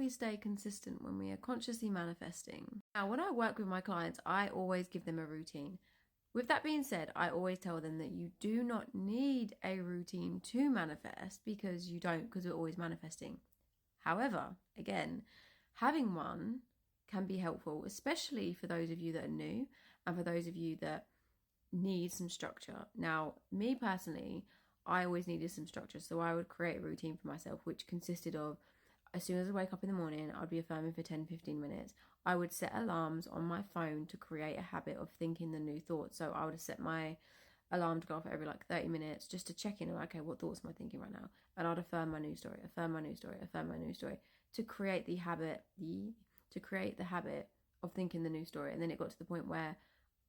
we stay consistent when we are consciously manifesting? Now, when I work with my clients, I always give them a routine. With that being said, I always tell them that you do not need a routine to manifest, because you don't, because we're always manifesting. However, again, having one can be helpful, especially for those of you that are new and for those of you that need some structure. Now, me personally, I always needed some structure, so I would create a routine for myself, which consisted of, as soon as I wake up in the morning, I'd be affirming for 10-15 minutes. I would set alarms on my phone to create a habit of thinking the new thoughts. So I would set my alarm to go off every 30 minutes just to check in on, okay, what thoughts am I thinking right now? And I'd affirm my new story, affirm my new story, affirm my new story, to create the habit, of thinking the new story. And then it got to the point where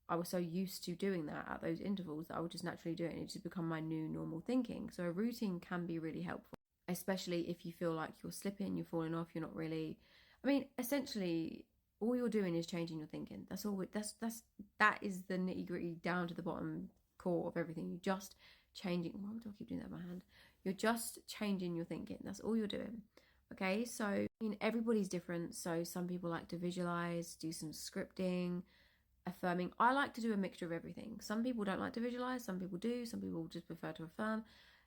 I was so used to doing that at those intervals that I would just naturally do it, and it just become my new normal thinking. So a routine can be really helpful, especially if you feel like you're slipping, you're falling off, you're not really, essentially all you're doing is changing your thinking. That's all. That is the nitty gritty, down to the bottom core of everything. You're just changing. Why do I keep doing that with my hand? You're just changing your thinking. That's all you're doing. Okay, so everybody's different. So some people like to visualize, do some scripting, affirming. I like to do a mixture of everything. Some people don't like to visualize, some people do, some people just prefer to affirm.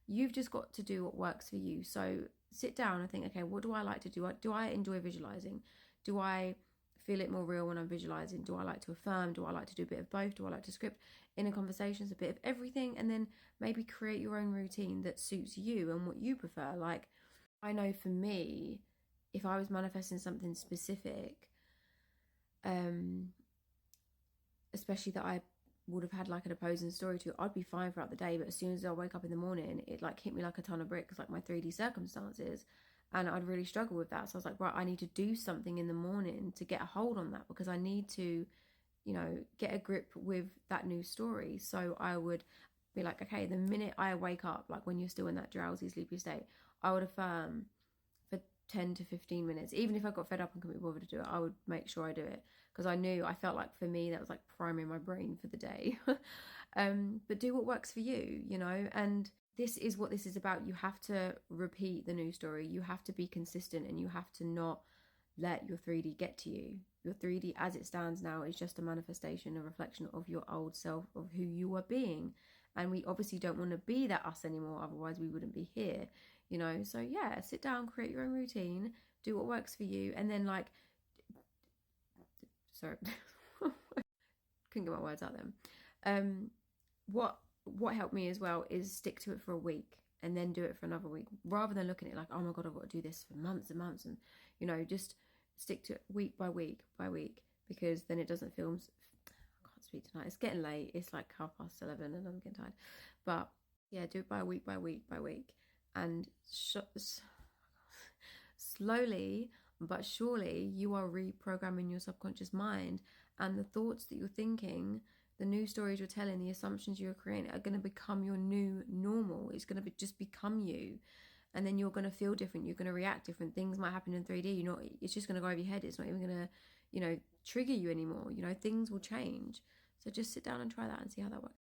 You've just got to do what works for you. So sit down and think, okay, what do I like to do? Do I enjoy visualizing? Do I feel it more real when I'm visualizing? Do I like to affirm? Do I like to do a bit of both? Do I like to script? In a conversation, it's a bit of everything. And then maybe create your own routine that suits you and what you prefer. Like, I know for me, if I was manifesting something specific, especially that I would have had an opposing story to, I'd be fine throughout the day. But as soon as I wake up in the morning, it hit me like a ton of bricks, like my 3D circumstances, and I'd really struggle with that. So I was like, right, I need to do something in the morning to get a hold on that, because I need to, get a grip with that new story. So I would be like, okay, the minute I wake up, like when you're still in that drowsy, sleepy state, I would affirm for 10 to 15 minutes. Even if I got fed up and couldn't be bothered to do it, I would make sure I do it, because I felt like for me that was like priming my brain for the day. But do what works for you, and this is what this is about. You have to repeat the new story. You have to be consistent, and you have to not let your 3D get to you. Your 3D as it stands now is just a manifestation, a reflection of your old self, of who you are being. And we obviously don't want to be that us anymore, otherwise we wouldn't be here, So yeah, sit down, create your own routine, do what works for you, and then sorry, couldn't get my words out then. What helped me as well is stick to it for a week and then do it for another week, rather than looking at it like, oh my God, I've got to do this for months and months, and just stick to it week by week by week, because then it doesn't feel, I can't speak tonight, it's getting late, it's like 11:30 and I'm getting tired. But yeah, do it by week by week by week, and slowly but surely you are reprogramming your subconscious mind, and the thoughts that you're thinking, the new stories you're telling, the assumptions you're creating are going to become your new normal. It's going to just become you. And then you're going to feel different. You're going to react different. Things might happen in 3D. It's just going to go over your head. It's not even going to, trigger you anymore. Things will change. So just sit down and try that and see how that works.